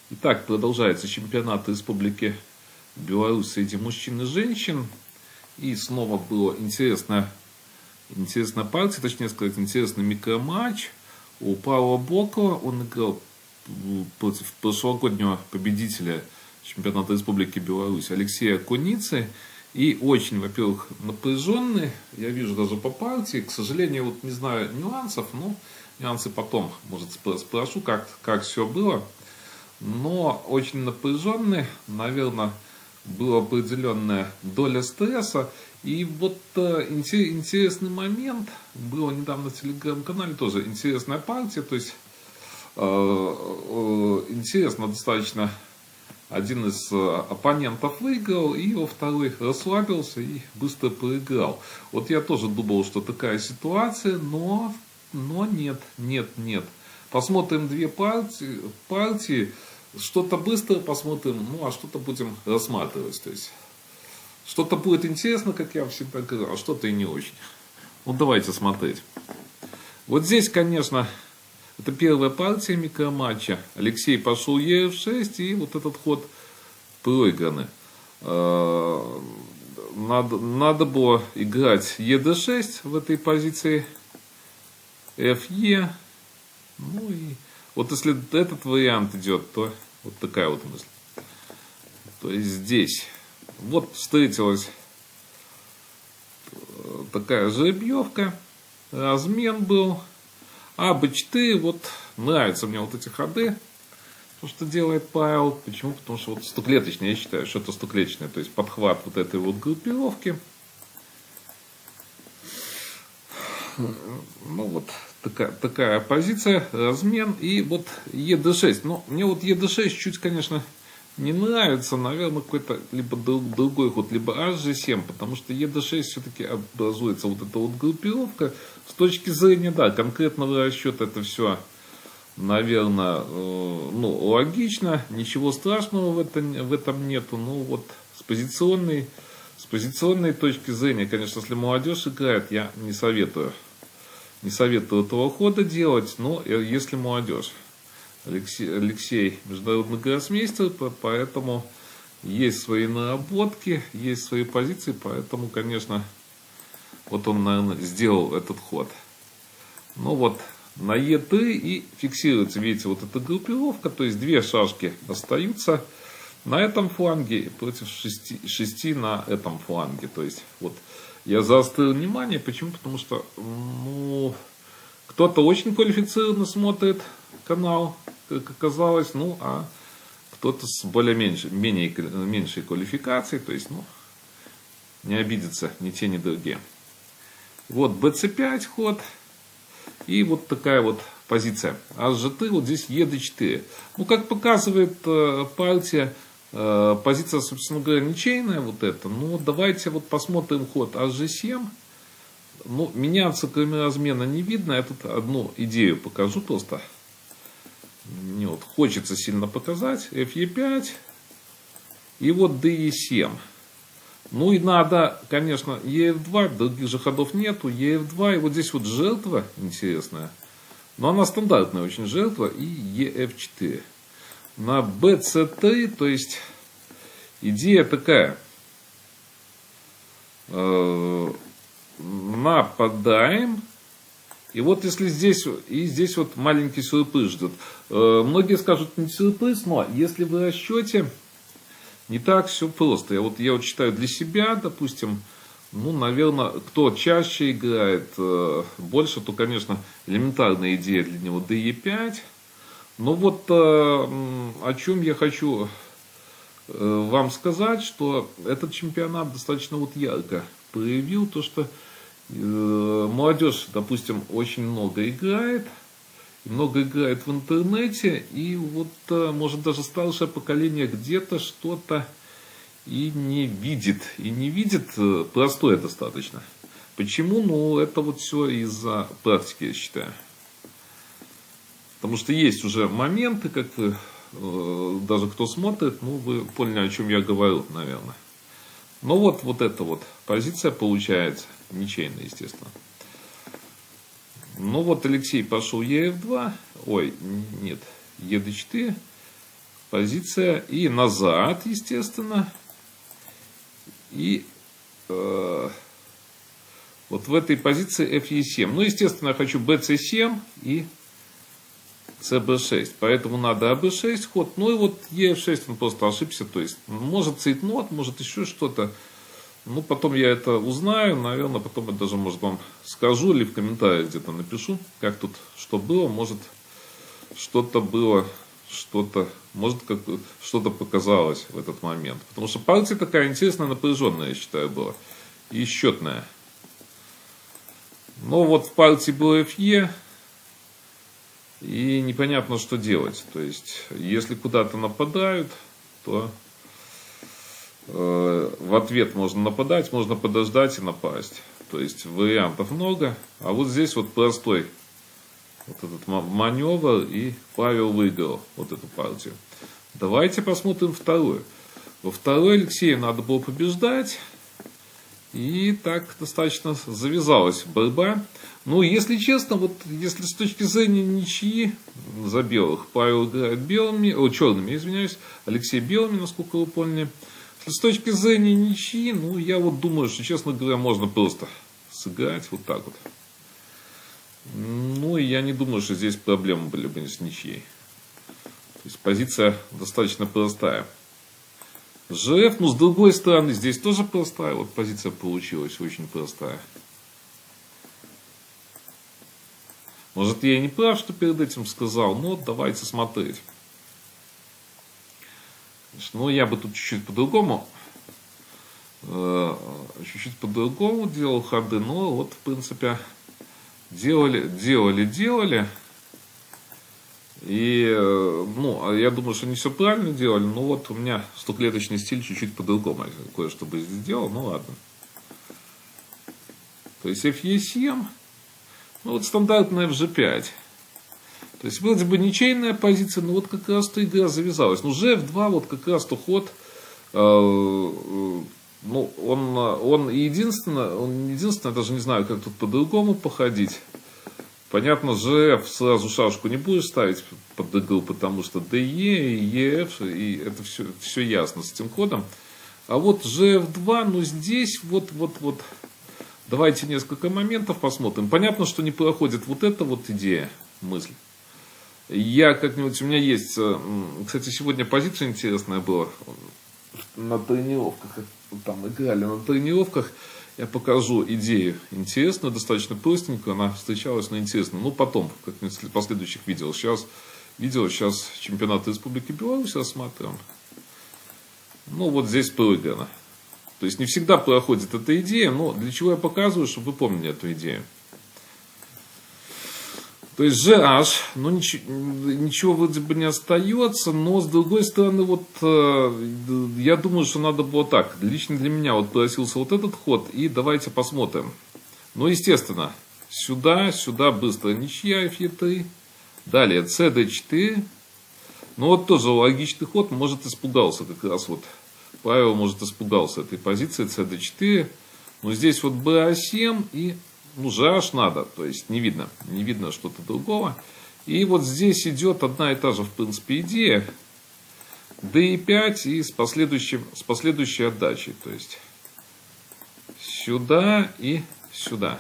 Итак, продолжается чемпионат Республики Беларусь среди мужчин и женщин. И снова была интересная партия, точнее сказать, интересный микроматч у Павла Бокова. Он играл против прошлогоднего победителя чемпионата Республики Беларусь Алексея Куницы. И очень, во-первых, напряженный, я вижу даже по партии. К сожалению, вот не знаю нюансов, но нюансы потом, может, спрошу, как все было. Но очень напряженный, наверное, была определенная доля стресса. И вот интересный момент, было недавно в телеграм-канале тоже интересная партия, то есть интересно достаточно, один из оппонентов выиграл, и во второй расслабился и быстро проиграл. Вот я тоже думал, что такая ситуация, но нет. Посмотрим две партии, что-то быстро посмотрим, ну а что-то будем рассматривать. То есть что-то будет интересно, как я всегда говорю, а что-то и не очень. Вот давайте смотреть. Вот здесь, конечно, это первая партия микроматча. Алексей пошел Е6, и вот этот ход проигранный. Надо было играть ЕД6 в этой позиции. ФЕ. Ну и вот если этот вариант идет, то вот такая вот мысль. То есть здесь вот встретилась такая жеребьевка, размен был. А Б4, вот нравятся мне вот эти ходы, то, что делает Павел. Почему? Потому что вот стоклеточный, я считаю, что это стоклеточный, то есть подхват вот этой вот группировки. Ну вот такая позиция, размен, и вот ЕД6. Но мне вот ЕД6 чуть, конечно, не нравится, наверное, какой-то либо другой ход, либо HG7, потому что ЕД6 все-таки образуется вот эта вот группировка. С точки зрения, да, конкретного расчета это все, наверное, логично, ничего страшного в этом нету. Ну вот с позиционной точки зрения, конечно, если молодежь играет, я не советую этого хода делать, но если молодежь. Алексей международный гроссмейстер, поэтому есть свои наработки, есть свои позиции, поэтому, конечно, вот он, наверное, сделал этот ход. Ну вот, на Е3 и фиксируется, видите, вот эта группировка, то есть две шашки остаются на этом фланге против 6 на этом фланге. То есть, вот, я заострил внимание, почему? Потому что, кто-то очень квалифицированно смотрит канал, как оказалось, а кто-то с меньшей квалификацией, то есть, не обидится ни те, ни другие. Вот BC5 ход, и вот такая вот позиция. HG3, вот здесь ED4. Как показывает партия, позиция, собственно говоря, ничейная вот эта. Давайте вот посмотрим ход HG7. Меняться кроме размена не видно. Я тут одну идею покажу просто. Мне вот хочется сильно показать. FE5. И вот DE7. И надо, конечно, EF2. Других же ходов нету. EF2. И вот здесь вот жертва интересная. Но она стандартная очень жертва. И EF4. На BC3. То есть идея такая. Нападаем. И вот если здесь вот маленький сюрприз ждет. Многие скажут, не сюрприз, но если в расчете не так все просто. Я вот считаю для себя, допустим, наверное, кто чаще играет больше, то, конечно, элементарная идея для него DE5. Но вот о чем я хочу вам сказать, что этот чемпионат достаточно вот ярко проявил то, что молодежь, допустим, очень много играет в интернете, и вот, может, даже старшее поколение где-то что-то и не видит, простое достаточно. Почему? Это вот все из-за практики, я считаю. Потому что есть уже моменты, как вы, даже кто смотрит, вы поняли, о чем я говорю, наверное. Но вот эта вот позиция получается ничейная, естественно. Вот Алексей пошел EF2, ой, нет, ED4. позиция, и назад, естественно, и вот в этой позиции FE7. Ну, естественно, я хочу BC7 и CB6, поэтому надо AB6 ход. Ну и вот EF6 он просто ошибся, то есть может цейтнот, может еще что-то. Ну, потом я это узнаю, наверное, потом я даже, может, вам скажу или в комментариях где-то напишу, как тут что было, может, что-то было, что-то, может, что-то показалось в этот момент. Потому что партия такая интересная, напряженная, я считаю, была, и счетная. Но вот в партии было FE, и непонятно, что делать. То есть, если куда-то нападают, то в ответ можно нападать, можно подождать и напасть. То есть, вариантов много. А вот здесь вот простой вот этот маневр, и Павел выиграл вот эту партию. Давайте посмотрим вторую. Во второй Алексею надо было побеждать. И так достаточно завязалась борьба. Ну, если честно, вот если с точки зрения ничьи за белых, Павел играет черными, извиняюсь, Алексей белыми, насколько вы поняли. С точки зрения ничьи, ну, я вот думаю, что, честно говоря, можно просто сыграть вот так вот. Ну, и я не думаю, что здесь проблемы были бы с ничьей. То есть, позиция достаточно простая. ЖФ, ну, с другой стороны, здесь тоже простая. Вот позиция получилась очень простая. Может, я и не прав, что перед этим сказал, но давайте смотреть. Ну, я бы тут чуть-чуть по-другому делал ходы, но вот, в принципе, делали. И, ну, я думаю, что не все правильно делали, но вот у меня стоклеточный стиль чуть-чуть по-другому. Кое-что бы сделал, ну ладно. То есть FE7, ну вот стандартная FG5. То есть вроде бы ничейная позиция, но вот как раз-то игра завязалась. Ну, GF2 вот как раз-то ход, ну, он единственное, даже не знаю, как тут по-другому походить. Понятно, GF сразу шашку не будешь ставить под игру, потому что DE и EF, и это все ясно с этим ходом. А вот GF2, ну здесь вот. Давайте несколько моментов посмотрим. Понятно, что не проходит вот эта вот идея, мысль. Я как-нибудь, у меня есть, кстати, сегодня позиция интересная была на тренировках, там играли на тренировках, я покажу идею интересную, достаточно простенькую, она встречалась на интересную, ну потом, как-нибудь в последующих видео. Сейчас чемпионат Республики Беларусь рассматриваем, ну вот здесь проиграно. То есть не всегда проходит эта идея, но для чего я показываю, чтобы вы помнили эту идею. То есть GH, ну ничего вроде бы не остается, но с другой стороны, вот я думаю, что надо было так. Лично для меня вот просился вот этот ход, и давайте посмотрим. Ну, естественно, сюда быстро ничья, FE3. Далее CD4. Ну вот тоже логичный ход, может испугался как раз вот. Павел, может, испугался этой позиции CD4. Но здесь вот BA7 и... Ну, GH надо, то есть не видно что-то другого. И вот здесь идет одна и та же, в принципе, идея. DE5 и с последующей отдачей. То есть сюда и сюда.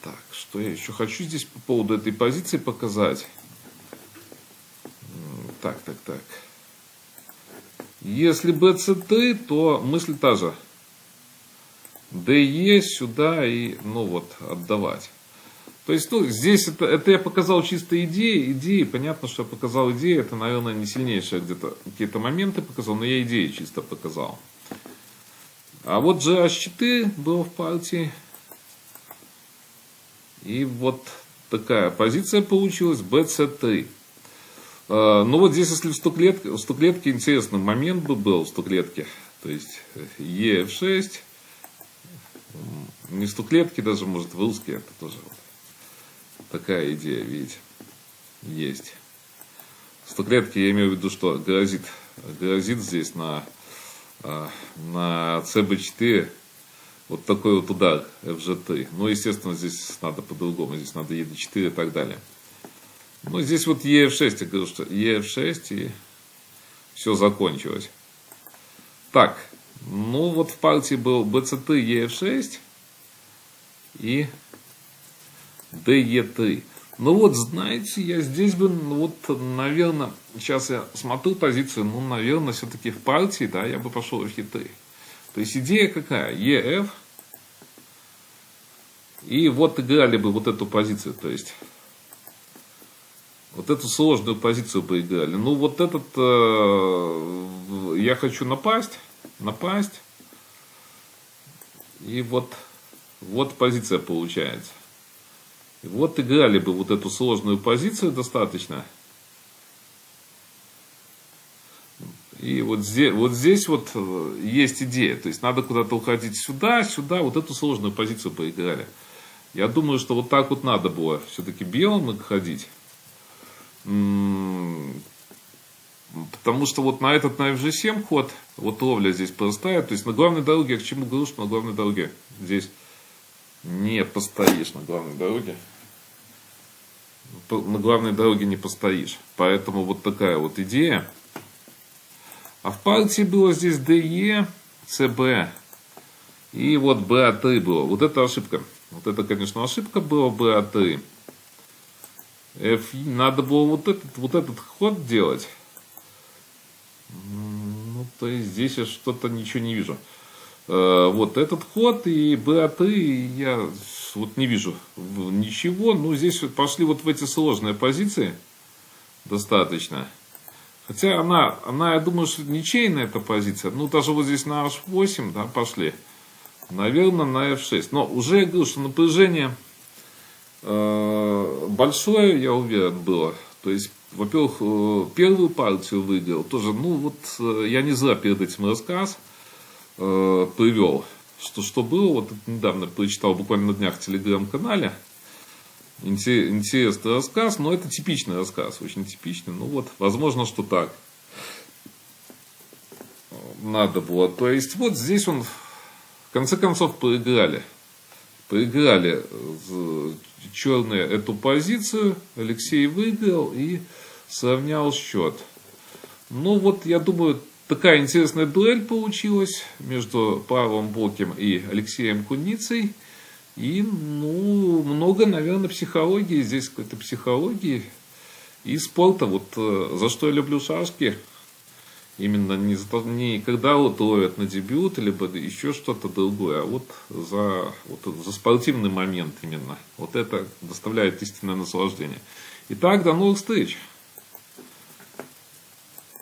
Так, что я еще хочу здесь по поводу этой позиции показать. Так. Если BC3, то мысль та же. DE сюда и, ну вот, отдавать. То есть, ну, здесь это я показал чисто идеи. Понятно, что я показал идеи. Это, наверное, не сильнейшие где-то какие-то моменты показал, но я идеи чисто показал. А вот GH4 было в партии. И вот такая позиция получилась. BC3. Ну вот здесь, если в 100 клетке интересный момент бы был в 100 клетке. То есть EF6. Не 100 клетки даже, может, в русский, это тоже вот такая идея, видите, есть. 100 клетки, я имею в виду, что грозит здесь на CB4 вот такой вот удар FG3. Ну, естественно, здесь надо по-другому, здесь надо ED4 и так далее. Ну, здесь вот Ef6, я говорю, что Ef6, и все закончилось. Так, ну вот в партии был BCT Ef6 и DE3. Ну вот, знаете, я здесь бы, ну, вот, наверное, сейчас я смотрю позицию, ну, наверное, все-таки в партии, да, я бы пошел в хиты. То есть идея какая? EF. И вот играли бы вот эту позицию, то есть вот эту сложную позицию бы играли. Ну, вот этот, я хочу напасть. И вот позиция получается. И вот играли бы вот эту сложную позицию достаточно. И вот здесь вот есть идея. То есть надо куда-то уходить сюда, вот эту сложную позицию поиграли. Я думаю, что вот так вот надо было все-таки белым ходить. Потому что вот на этот, на FG7 ход, вот ловля здесь простая. То есть на главной дороге, я к чему говорю, что на главной дороге здесь не постоишь на главной дороге. На главной дороге не постоишь. Поэтому вот такая вот идея. А в партии было здесь DE, CB. И вот BA3 было. Вот это ошибка. Вот это, конечно, ошибка была, BA3. Надо было вот этот ход делать. Ну, то есть здесь я что-то ничего не вижу. Вот этот ход и BA3 я вот не вижу ничего. Ну, здесь пошли вот в эти сложные позиции достаточно. Хотя она, я думаю, что ничейная эта позиция. Ну, даже вот здесь на H8, да, пошли. Наверное, на F6. Но уже я говорю, что напряжение большое, я уверен, было. То есть, во-первых, первую партию выиграл. Тоже, ну, вот я не зря перед этим рассказ привел. Что было, вот недавно прочитал буквально на днях в телеграм-канале. Интересный рассказ, но это типичный рассказ, очень типичный. Ну вот, возможно, что так надо было. То есть, вот здесь он, в конце концов, проиграли. Проиграли черные эту позицию. Алексей выиграл и сравнял счет. Ну вот, я думаю, такая интересная дуэль получилась между Павлом Боким и Алексеем Куницей. И, ну, много, наверное, психологии. Здесь какой-то психологии и спорта. Вот за что я люблю шашки. Именно не когда вот ловят на дебют, либо еще что-то другое, а вот за спортивный момент именно. Вот это доставляет истинное наслаждение. Итак, до новых встреч!